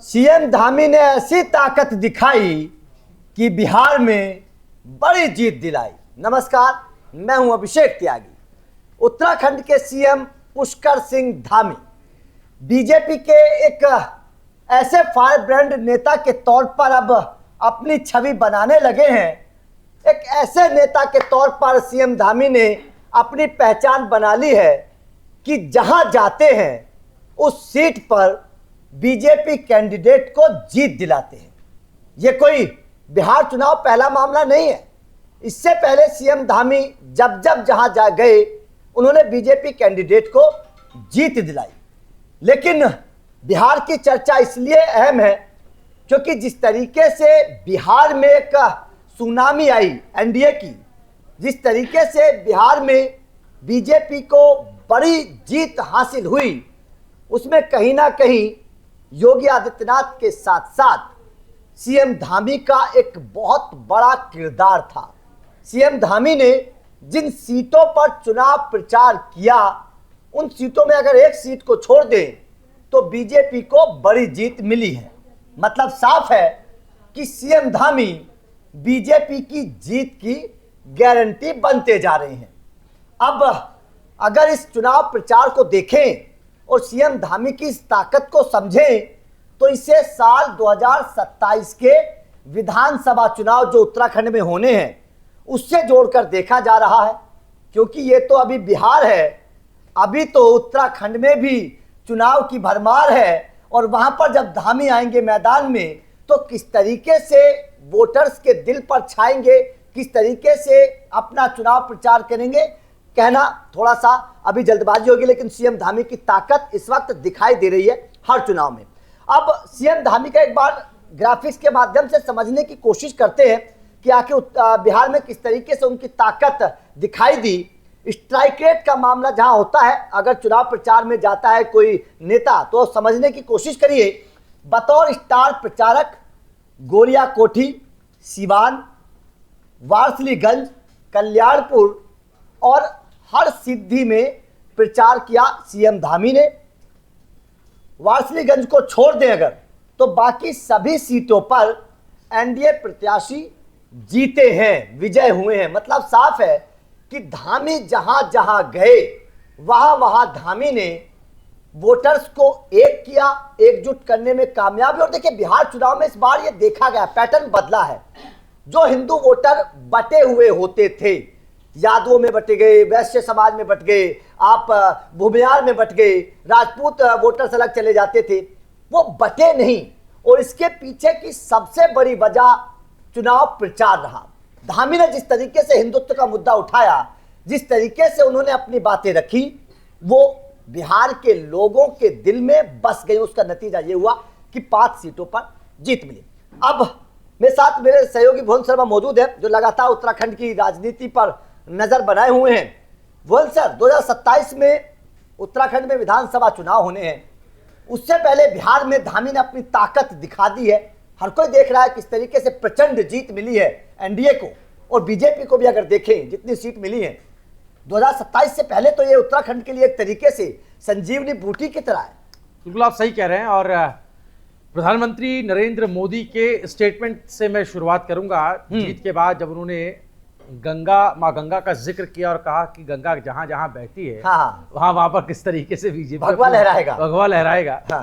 CM Dhami ने ऐसी ताकत दिखाई कि बिहार में बड़ी जीत दिलाई। नमस्कार, मैं हूं अभिषेक त्यागी। उत्तराखंड के सीएम पुष्कर सिंह धामी बीजेपी के एक ऐसे फायर ब्रांड नेता के तौर पर अब अपनी छवि बनाने लगे हैं। एक ऐसे नेता के तौर पर सीएम धामी ने अपनी पहचान बना ली है कि जहां जाते हैं उस सीट पर बीजेपी कैंडिडेट को जीत दिलाते हैं। ये कोई बिहार चुनाव पहला मामला नहीं है। इससे पहले सीएम धामी जब जहां जा गए उन्होंने बीजेपी कैंडिडेट को जीत दिलाई। लेकिन बिहार की चर्चा इसलिए अहम है क्योंकि जिस तरीके से बिहार में एक सुनामी आई एनडीए की, जिस तरीके से बिहार में बीजेपी को बड़ी जीत हासिल हुई, उसमें कहीं ना कहीं योगी आदित्यनाथ के साथ साथ सीएम धामी का एक बहुत बड़ा किरदार था। सीएम धामी ने जिन सीटों पर चुनाव प्रचार किया, उन सीटों में अगर एक सीट को छोड़ दें तो बीजेपी को बड़ी जीत मिली है। मतलब साफ है कि सीएम धामी बीजेपी की जीत की गारंटी बनते जा रहे हैं। अब अगर इस चुनाव प्रचार को देखें और सीएम धामी की इस ताकत को समझें तो इसे साल 2027 के विधानसभा चुनाव जो उत्तराखंड में होने हैं उससे जोड़कर देखा जा रहा है। क्योंकि ये तो अभी बिहार है, अभी तो उत्तराखंड में भी चुनाव की भरमार है और वहां पर जब धामी आएंगे मैदान में तो किस तरीके से वोटर्स के दिल पर छाएंगे, किस तरीके से अपना चुनाव प्रचार करेंगे, कहना थोड़ा सा अभी जल्दबाजी होगी। लेकिन सीएम धामी की ताकत इस वक्त दिखाई दे रही है हर चुनाव में। अब सीएम धामी का एक बार ग्राफिक्स के माध्यम से समझने की कोशिश करते हैं कि आखिर बिहार में किस तरीके से उनकी ताकत दिखाई दी। स्ट्राइक रेट का मामला जहां होता है, अगर चुनाव प्रचार में जाता है कोई नेता तो समझने की कोशिश करिए। बतौर स्टार प्रचारक गोरिया कोठी, सिवान, वारसलीगंज, कल्याणपुर और हर सिद्धि में प्रचार किया सीएम धामी ने। वारसलीगंज को छोड़ दें अगर तो बाकी सभी सीटों पर एनडीए प्रत्याशी जीते हैं, विजय हुए हैं। मतलब साफ है कि धामी जहां जहां गए वहां धामी ने वोटर्स को एक किया, एकजुट करने में कामयाब हुए। और देखिए बिहार चुनाव में इस बार ये देखा गया, पैटर्न बदला है। जो हिंदू वोटर बटे हुए होते थे, यादवों में बट गए, वैश्य समाज में बट गए, आप भूमियार में बट गए, राजपूत वोटर्स अलग चले जाते थे, वो बटे नहीं। और इसके पीछे की सबसे बड़ी वजह चुनाव प्रचार रहा। धामी ने जिस तरीके से हिंदुत्व का मुद्दा उठाया, जिस तरीके से उन्होंने अपनी बातें रखी, वो बिहार के लोगों के दिल में बस गई। उसका नतीजा ये हुआ कि 5 सीटों पर जीत मिली। अब मेरे साथ मेरे सहयोगी भुवन शर्मा मौजूद है जो लगातार उत्तराखंड की राजनीति पर नजर बनाए हुए हैं। भुवन सर, 2027 में उत्तराखंड में विधानसभा चुनाव होने हैं, उससे पहले बिहार में धामी ने अपनी ताकत दिखा दी है। हर कोई देख रहा है किस तरीके से प्रचंड जीत मिली है एनडीए को, और बीजेपी को भी अगर देखें जितनी सीट मिली है 2027 से पहले, तो ये उत्तराखंड के लिए एक तरीके से संजीवनी बूटी की तरह है। बिल्कुल आप सही कह रहे हैं। और प्रधानमंत्री नरेंद्र मोदी के स्टेटमेंट से मैं शुरुआत करूंगा। जीत के बाद जब उन्होंने माँ गंगा का जिक्र किया और कहा कि गंगा जहां जहां बहती है वहां पर किस तरीके से बीजेपी भगवा लहराएगा।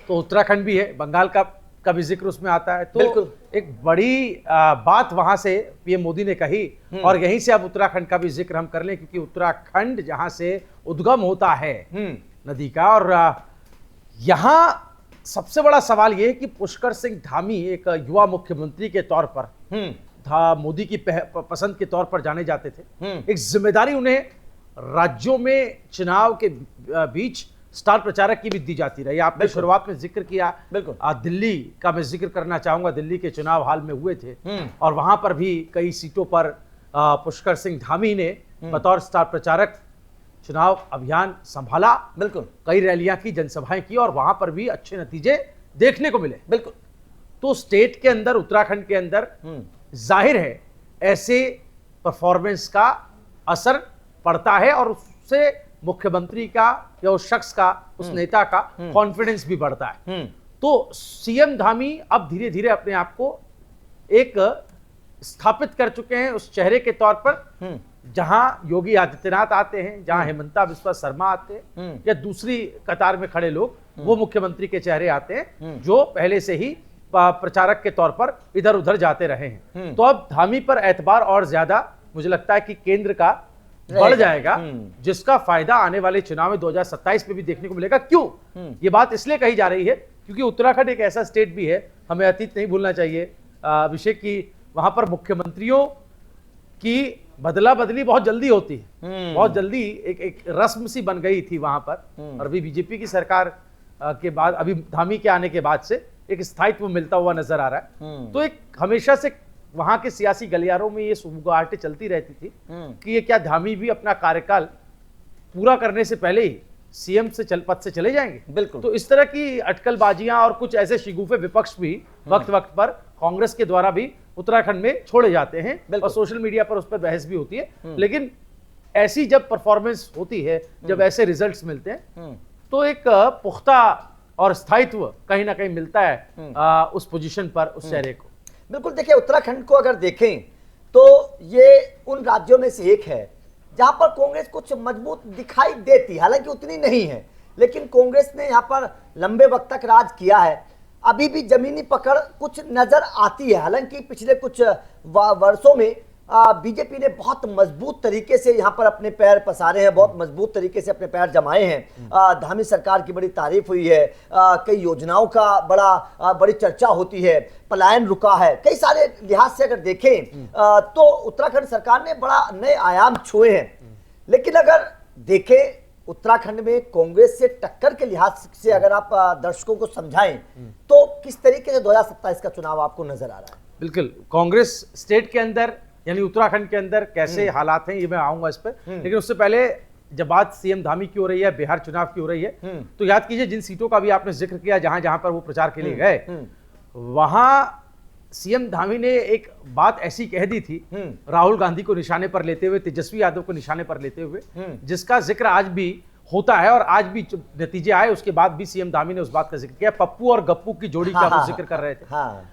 तो उत्तराखंड भी है, बंगाल का भी जिक्र उसमें आता है। तो बिल्कुल एक बड़ी बात वहां से पीएम मोदी ने कही और यहीं से अब उत्तराखंड का भी जिक्र हम कर लें, क्योंकि उत्तराखंड जहां से उद्गम होता है नदी का। और यहां सबसे बड़ा सवाल यह है कि पुष्कर सिंह धामी एक युवा मुख्यमंत्री के तौर पर मोदी की पसंद के तौर पर जाने जाते थे। एक जिम्मेदारी उन्हें राज्यों में चुनाव के बीच स्टार प्रचारक की भी दी जाती रही। आपने शुरुआत में जिक्र किया, बिल्कुल दिल्ली का मैं जिक्र करना चाहूंगा। दिल्ली के चुनाव हाल में हुए थे और वहां पर भी कई सीटों पर पुष्कर सिंह धामी ने बतौर स्टार प्रचारक चुनाव अभियान संभाला। बिल्कुल कई रैलियां की, जनसभाएं की और वहां पर भी अच्छे नतीजे देखने को मिले। बिल्कुल तो स्टेट के अंदर, उत्तराखंड के अंदर जाहिर है ऐसे परफॉर्मेंस का असर पड़ता है और उससे मुख्यमंत्री का या उस शख्स का, उस नेता का कॉन्फिडेंस भी बढ़ता है। तो सीएम धामी अब धीरे धीरे अपने आप को एक स्थापित कर चुके हैं उस चेहरे के तौर पर, जहां योगी आदित्यनाथ आते हैं, जहां हेमंता बिस्वा शर्मा आते हैं, या दूसरी कतार में खड़े लोग वो मुख्यमंत्री के चेहरे आते हैं जो पहले से ही प्रचारक के तौर पर इधर उधर जाते रहे हैं। तो अब धामी पर एतबार और ज्यादा मुझे लगता है कि केंद्र का बढ़ जाएगा, जिसका फायदा आने वाले चुनाव में 2027 में भी देखने को मिलेगा। क्यों ये बात इसलिए कही जा रही है क्योंकि उत्तराखंड एक ऐसा स्टेट भी है, हमें अतीत नहीं भूलना चाहिए अभिषेक, की वहां पर मुख्यमंत्रियों की बदला बदली बहुत जल्दी होती है, बहुत जल्दी एक रस्म सी बन गई थी वहां पर। और अभी बीजेपी की सरकार के बाद, अभी धामी के आने के बाद से एक स्थायित्व मिलता हुआ नजर आ रहा है। तो एक हमेशा से वहां के सियासी गलियारों में ये सुगबुगाहटें चलती रहती थी कि ये क्या धामी भी अपना कार्यकाल पूरा करने से पहले ही सीएम से पद से चले जाएंगे। बिल्कुल। तो इस तरह की अटकलबाजियां और कुछ ऐसे शिगुफे विपक्ष भी वक्त वक्त पर कांग्रेस के द्वारा भी उत्तराखंड में छोड़े जाते हैं और सोशल मीडिया पर उस पर बहस भी होती है। लेकिन ऐसी जब परफॉर्मेंस होती है, जब ऐसे रिजल्ट्स मिलते हैं, तो एक पुख्ता और स्थायित्व कहीं ना कहीं मिलता है उस पोजीशन पर, उस चेहरे को। बिल्कुल। देखिए, उत्तराखंड को अगर देखें तो ये उन राज्यों में से एक है जहां पर कांग्रेस कुछ मजबूत दिखाई देती, हालांकि उतनी नहीं है, लेकिन कांग्रेस ने यहां पर लंबे वक्त तक राज किया है। अभी भी जमीनी पकड़ कुछ नजर आती है, हालांकि पिछले कुछ वर्षों में बीजेपी ने बहुत मजबूत तरीके से यहां पर अपने पैर पसारे हैं, बहुत मजबूत तरीके से अपने पैर जमाए हैं। धामी सरकार की बड़ी तारीफ हुई है, कई योजनाओं का बड़ी चर्चा होती है, पलायन रुका है, कई सारे लिहाज से अगर देखें तो उत्तराखंड सरकार ने बड़ा नए आयाम छुए हैं। लेकिन अगर देखें उत्तराखंड में कांग्रेस से टक्कर के लिहाज से अगर आप दर्शकों को समझाएं तो किस तरीके से 2027 का चुनाव आपको नजर आ रहा है? बिल्कुल, कांग्रेस स्टेट के अंदर यानी उत्तराखंड के अंदर कैसे हालात हैं ये मैं आऊंगा इस पर, लेकिन उससे पहले जब बात सीएम धामी की हो रही है, बिहार चुनाव की हो रही है, तो याद कीजिए जिन सीटों का भी आपने जिक्र किया जहां जहां पर वो प्रचार के लिए गए, वहां सीएम धामी ने एक बात ऐसी कह दी थी राहुल गांधी को निशाने पर लेते हुए, तेजस्वी यादव को निशाने पर लेते हुए, जिसका जिक्र आज भी होता है और आज भी नतीजे आए उसके बाद भी सीएम धामी ने उस बात का जिक्र किया। पप्पू और गप्पू की जोड़ी का वो जिक्र कर रहे थे,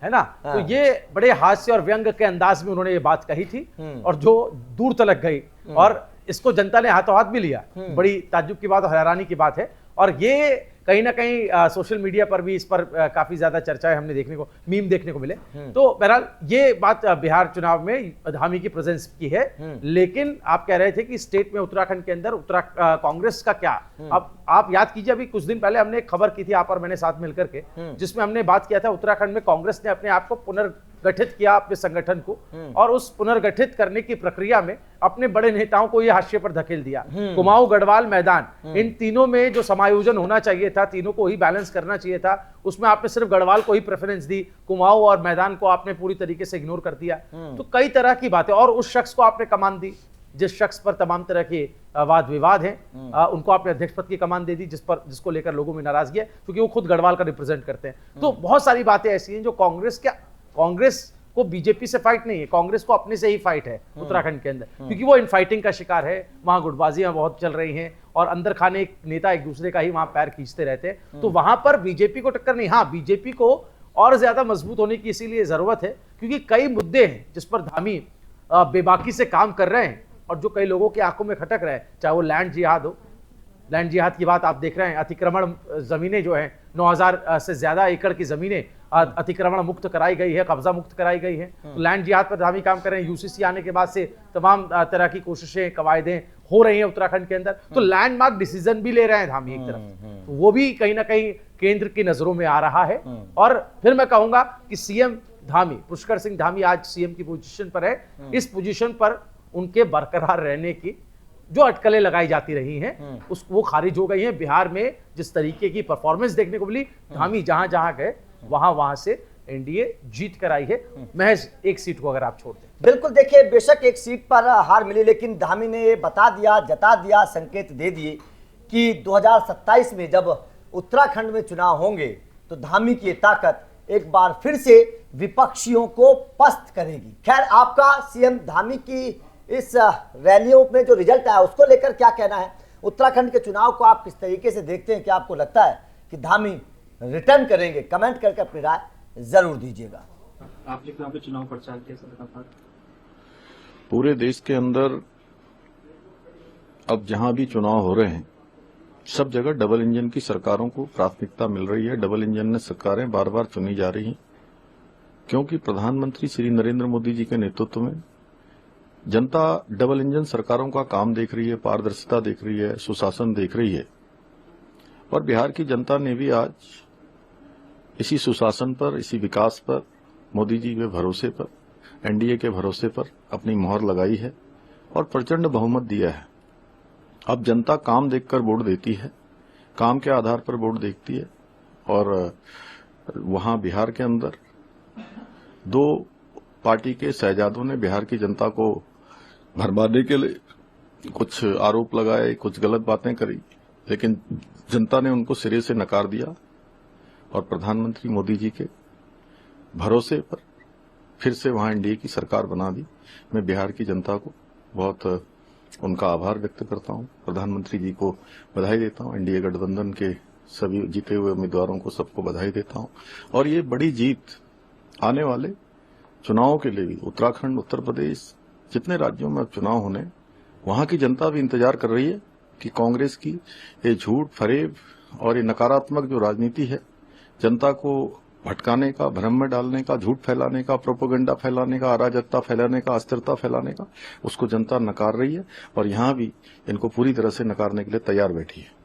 है ना। तो ये बड़े हास्य और व्यंग के अंदाज में उन्होंने ये बात कही थी और जो दूर तलक गई और इसको जनता ने हाथों हाथ भी लिया। बड़ी ताज्जुब की बात और हैरानी की बात है और ये कहीं ना कहीं सोशल मीडिया पर भी इस पर काफी ज्यादा चर्चाएं हमने देखने को, मीम देखने को मिले। तो बहरहाल ये बात बिहार चुनाव में धामी की प्रेजेंस की है, लेकिन आप कह रहे थे कि स्टेट में उत्तराखंड के अंदर कांग्रेस का क्या। अब आप याद कीजिए, अभी कुछ दिन पहले हमने एक खबर की थी आप और मैंने साथ मिलकर के, जिसमें हमने बात किया था उत्तराखंड में कांग्रेस ने अपने आप को पुनर्गठित किया, अपने संगठन को, और उस पुनर्गठित करने की प्रक्रिया में अपने बड़े नेताओं को यह हाशिए पर धकेल दिया। कुमाऊं, गढ़वाल, मैदान, इन तीनों में जो समायोजन होना चाहिए था, तीनों को ही बैलेंस करना चाहिए था, उसमें आपने सिर्फ गढ़वाल को ही प्रेफरेंस दी, कुमाऊं और मैदान को आपने पूरी तरीके से इग्नोर कर दिया। तो कई तरह की बातें, और उस शख्स को आपने कमान दी जिस शख्स पर तमाम तरह के वाद विवाद हैं, उनको आपने अध्यक्ष पद की कमान दे दी, जिसको लेकर लोगों में नाराजगी है क्योंकि वो खुद गढ़वाल का रिप्रेजेंट करते हैं। तो बहुत सारी बातें ऐसी हैं जो कांग्रेस को बीजेपी से फाइट नहीं है, कांग्रेस को अपने से ही फाइट है उत्तराखंड के अंदर, क्योंकि वो इनफाइटिंग का शिकार है। वहां गुटबाजियां बहुत चल रही हैं और अंदर खाने नेता एक दूसरे का ही वहां पैर खींचते रहते हैं। तो वहां पर बीजेपी को टक्कर नहीं। हाँ, बीजेपी को और ज्यादा मजबूत होने की इसीलिए जरूरत है क्योंकि कई मुद्दे हैं जिस पर धामी बेबाकी से काम कर रहे हैं और जो कई लोगों की आंखों में खटक रहे हैं, चाहे वो लैंड जिहाद हो। लैंड जिहाद की बात आप देख रहे हैं, अतिक्रमण जमीनें जो हैं 9000 से ज्यादा एकड़ की जमीनें अतिक्रमण मुक्त कराई गई है, कब्जा मुक्त कराई गई है। तो लैंड जिहाद पर धामी काम कर रहे हैं। यूसीसी आने के बाद से तमाम तरह की कोशिशें, कवायदें हो रही हैं उत्तराखंड के अंदर। तो लैंडमार्क डिसीजन भी ले रहे हैं धामी एक तरफ, तो वो भी कहीं ना कहीं केंद्र की नजरों में आ रहा है। और फिर मैं कहूंगा कि सीएम धामी, पुष्कर सिंह धामी आज सीएम की पोजीशन पर है। इस पोजीशन पर उनके बरकरार रहने की जो अटकलें लगाई जाती रही हैं वो खारिज हो गई हैं। बिहार में जिस तरीके की परफॉर्मेंस देखने को मिली, धामी जहां जहां गए वहां से एनडीए जीत कर आई है, महज एक सीट को अगर आप छोड़ दें। बिल्कुल, देखिए बेशक एक सीट पर हार मिली, लेकिन धामी ने ये बता दिया, जता दिया, संकेत दे दिए कि 2027 में जब उत्तराखंड में चुनाव होंगे तो धामी की ताकत एक बार फिर से विपक्षियों को पस्त करेगी। खैर, आपका सीएम धामी की इस रैलियों में जो रिजल्ट आया उसको लेकर क्या कहना है? उत्तराखंड के चुनाव को आप किस तरीके से देखते हैं? क्या आपको लगता है कि धामी रिटर्न करेंगे। कमेंट करके अपनी राय जरूर दीजिएगा। आपने यहाँ पे चुनाव प्रचार कैसा लगा? पूरे देश के अंदर अब जहां भी चुनाव हो रहे हैं सब जगह डबल इंजन की सरकारों को प्राथमिकता मिल रही है। डबल इंजन में सरकारें बार बार चुनी जा रही हैं क्योंकि प्रधानमंत्री श्री नरेंद्र मोदी जी के नेतृत्व में जनता डबल इंजन सरकारों का काम देख रही है, पारदर्शिता देख रही है, सुशासन देख रही है। और बिहार की जनता ने भी आज इसी सुशासन पर, इसी विकास पर, मोदी जी के भरोसे पर, एनडीए के भरोसे पर अपनी मोहर लगाई है और प्रचंड बहुमत दिया है। अब जनता काम देखकर वोट देती है, काम के आधार पर वोट देखती है। और वहां बिहार के अंदर दो पार्टी के शहजादों ने बिहार की जनता को भरमाने के लिए कुछ आरोप लगाए, कुछ गलत बातें करी, लेकिन जनता ने उनको सिरे से नकार दिया और प्रधानमंत्री मोदी जी के भरोसे पर फिर से वहां एनडीए की सरकार बना दी। मैं बिहार की जनता को बहुत उनका आभार व्यक्त करता हूं, प्रधानमंत्री जी को बधाई देता हूं, एनडीए गठबंधन के सभी जीते हुए उम्मीदवारों को सबको बधाई देता हूं। और ये बड़ी जीत आने वाले चुनावों के लिए भी उत्तराखंड, उत्तर प्रदेश, जितने राज्यों में अब चुनाव होने, वहां की जनता भी इंतजार कर रही है कि कांग्रेस की ये झूठ, फरेब और ये नकारात्मक जो राजनीति है, जनता को भटकाने का, भ्रम में डालने का, झूठ फैलाने का, प्रोपेगेंडा फैलाने का, अराजकता फैलाने का, अस्थिरता फैलाने का, उसको जनता नकार रही है और यहां भी इनको पूरी तरह से नकारने के लिए तैयार बैठी है।